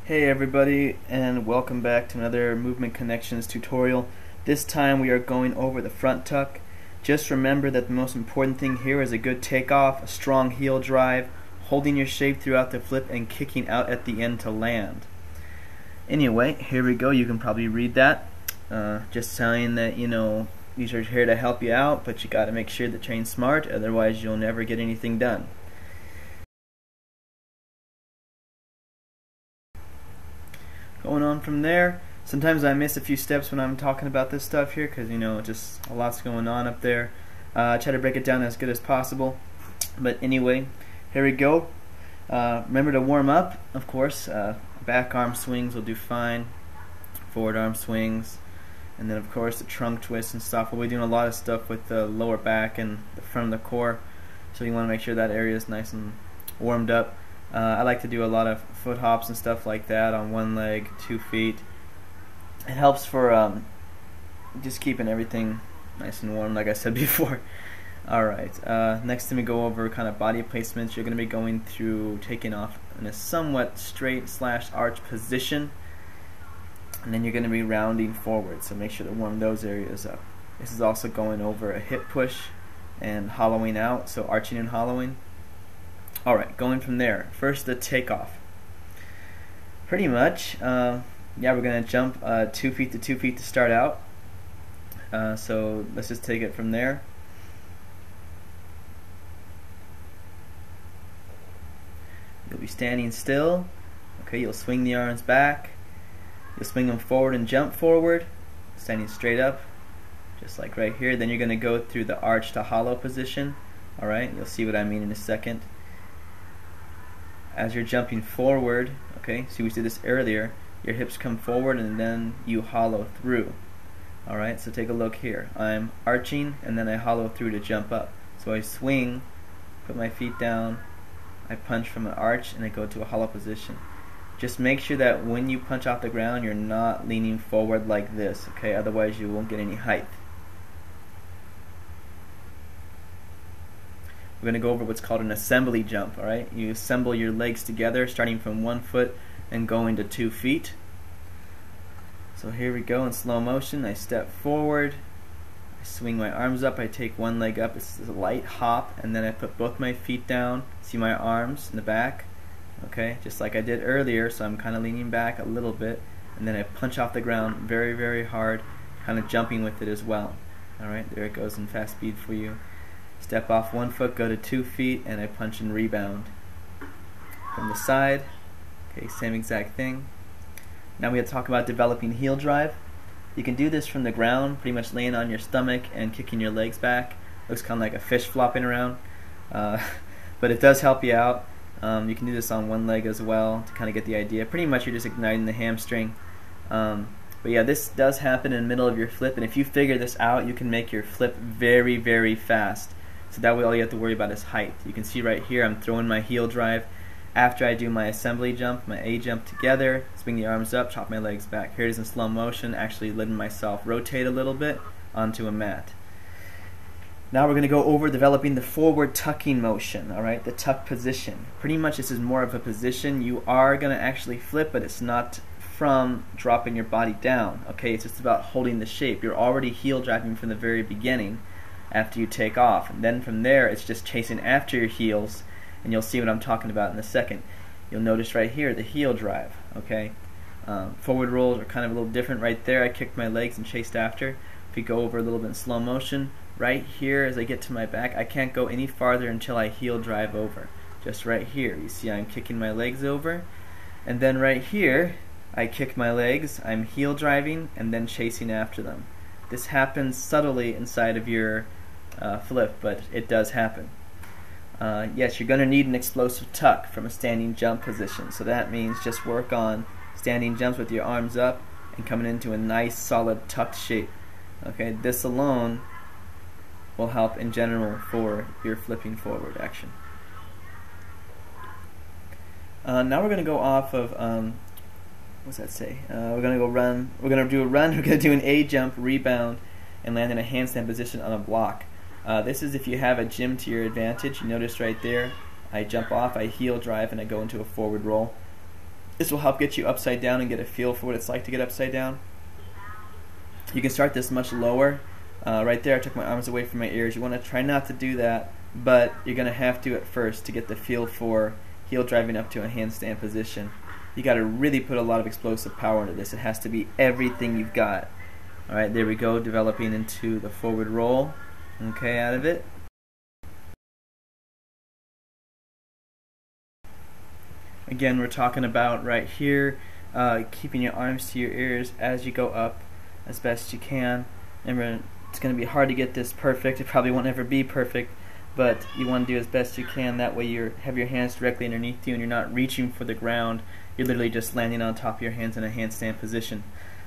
Hey everybody, and welcome back to another Movement Connections tutorial. This time we are going over the front tuck. Just remember that the most important thing here is a good takeoff, a strong heel drive, holding your shape throughout the flip, and kicking out at the end to land. Anyway, here we go. You can probably read that. Just saying that, these are here to help you out, but you got to make sure that you're trained smart, otherwise you'll never get anything done. Going on from there, sometimes I miss a few steps when I'm talking about this stuff here because just a lot's going on up there. Try to break it down as good as possible, but anyway, here we go. Remember to warm up, of course. Back arm swings will do fine, forward arm swings, and then of course the trunk twists and stuff. We'll be doing a lot of stuff with the lower back and the front of the core, so you want to make sure that area is nice and warmed up. I like to do a lot of foot hops and stuff like that on one leg, 2 feet. It helps for just keeping everything nice and warm, like I said before. Alright, next time we go over kind of body placements, you're going to be going through taking off in a somewhat straight / arch position, and then you're going to be rounding forward, so make sure to warm those areas up. This is also going over a hip push and hollowing out, so arching and hollowing. Alright, going from there. First, the takeoff. Pretty much, we're going to jump 2 feet to 2 feet to start out. So let's just take it from there. You'll be standing still. Okay, you'll swing the arms back. You'll swing them forward and jump forward, standing straight up, just like right here. Then you're going to go through the arch to hollow position. Alright, you'll see what I mean in a second. As you're jumping forward, okay, so we did this earlier, your hips come forward and then you hollow through. Alright, so take a look here. I'm arching and then I hollow through to jump up. So I swing, put my feet down, I punch from an arch, and I go to a hollow position. Just make sure that when you punch off the ground, you're not leaning forward like this, okay? Otherwise you won't get any height. We're going to go over what's called an assembly jump. Alright, you assemble your legs together starting from 1 foot and going to 2 feet. So here we go in slow motion. I step forward, I swing my arms up, I take one leg up, it's a light hop, and then I put both my feet down. See my arms in the back, okay, just like I did earlier, so I'm kind of leaning back a little bit, and then I punch off the ground very, very hard, kind of jumping with it as well. Alright, there it goes in fast speed for you. Step off 1 foot, go to 2 feet, and I punch and rebound. From the side, okay, same exact thing. Now we have to talk about developing heel drive. You can do this from the ground, pretty much laying on your stomach and kicking your legs back. Looks kind of like a fish flopping around, but it does help you out. You can do this on one leg as well to kind of get the idea. Pretty much you're just igniting the hamstring. But yeah, this does happen in the middle of your flip, and if you figure this out, you can make your flip very, very fast. So that way all you have to worry about is height. You can see right here I'm throwing my heel drive after I do my assembly jump, my A jump together, swing the arms up, chop my legs back. Here it is in slow motion, actually letting myself rotate a little bit onto a mat. Now we're going to go over developing the forward tucking motion, alright, the tuck position. Pretty much this is more of a position. You are going to actually flip, but it's not from dropping your body down, okay, it's just about holding the shape. You're already heel driving from the very beginning after you take off, and then from there it's just chasing after your heels, and you'll see what I'm talking about in a second. You'll notice right here the heel drive, okay. Forward rolls are kind of a little different right there. I kicked my legs and chased after. If you go over a little bit in slow motion, right here as I get to my back, I can't go any farther until I heel drive over. Just right here, you see I'm kicking my legs over, and then right here I kick my legs, I'm heel driving, and then chasing after them. This happens subtly inside of your flip, but it does happen. Yes, you're going to need an explosive tuck from a standing jump position, so that means just work on standing jumps with your arms up and coming into a nice solid tucked shape. Okay, this alone will help in general for your flipping forward action. Now we're going to go off of what's that say? We're going to go run. We're going to do a run. We're going to do an A jump, rebound, and land in a handstand position on a block. This is if you have a gym to your advantage. You notice right there, I jump off, I heel drive, and I go into a forward roll. This will help get you upside down and get a feel for what it's like to get upside down. You can start this much lower. Right there I took my arms away from my ears. You want to try not to do that, but you're going to have to at first to get the feel for heel driving up to a handstand position. You got to really put a lot of explosive power into this. It has to be everything you've got. Alright, there we go, developing into the forward roll. Okay, out of it. Again, we're talking about right here, keeping your arms to your ears as you go up as best you can. Remember, it's going to be hard to get this perfect. It probably won't ever be perfect, but you want to do as best you can. That way you have your hands directly underneath you and you're not reaching for the ground. You're literally just landing on top of your hands in a handstand position.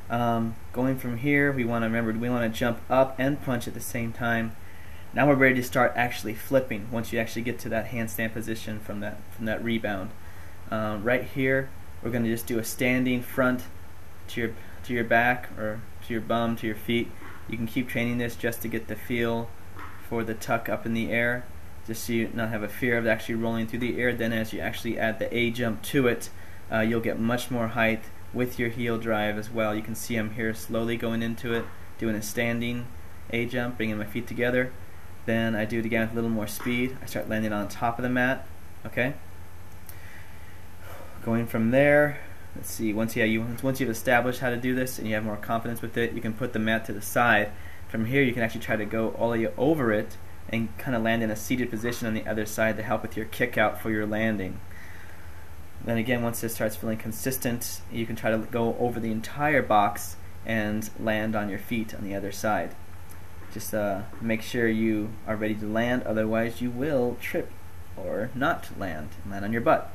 Going from here, we want to jump up and punch at the same time. Now we're ready to start actually flipping once you actually get to that handstand position from that rebound. Right here, we're going to just do a standing front to your back or to your bum, to your feet. You can keep training this just to get the feel for the tuck up in the air, just so you not have a fear of actually rolling through the air. Then as you actually add the A jump to it, you'll get much more height with your heel drive as well. You can see I'm here slowly going into it, doing a standing A jump, bringing my feet together. Then I do it again with a little more speed. I start landing on top of the mat. Okay. Going from there, let's see. Once you've established how to do this and you have more confidence with it, you can put the mat to the side. From here, you can actually try to go all the way over it and kind of land in a seated position on the other side to help with your kick out for your landing. Then again, once this starts feeling consistent, you can try to go over the entire box and land on your feet on the other side. Just make sure you are ready to land, otherwise you will trip or not land and land on your butt.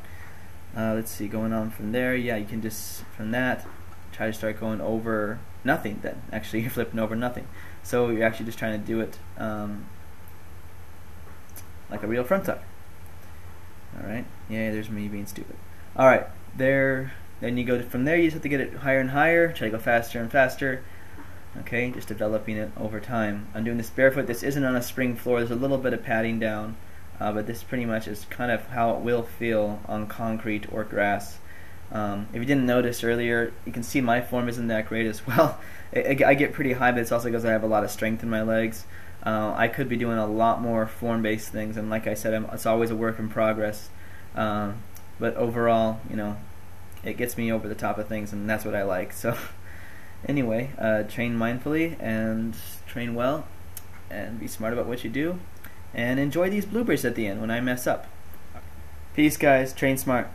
Let's see, going on from there, yeah, you can just, from that, try to start going over nothing then. Actually, you're flipping over nothing. So you're actually just trying to do it like a real front tuck. Alright, yeah, there's me being stupid. Alright, there, then you go from there, you just have to get it higher and higher, try to go faster and faster. Okay, just developing it over time. I'm doing this barefoot. This isn't on a spring floor. There's a little bit of padding down, but this pretty much is kind of how it will feel on concrete or grass. If you didn't notice earlier, you can see my form isn't that great as well. I get pretty high, but it's also because I have a lot of strength in my legs. I could be doing a lot more form-based things, and like I said, it's always a work in progress. But overall, you know, it gets me over the top of things, and that's what I like. So anyway, train mindfully and train well, and be smart about what you do, and enjoy these bloopers at the end when I mess up. Peace, guys. Train smart.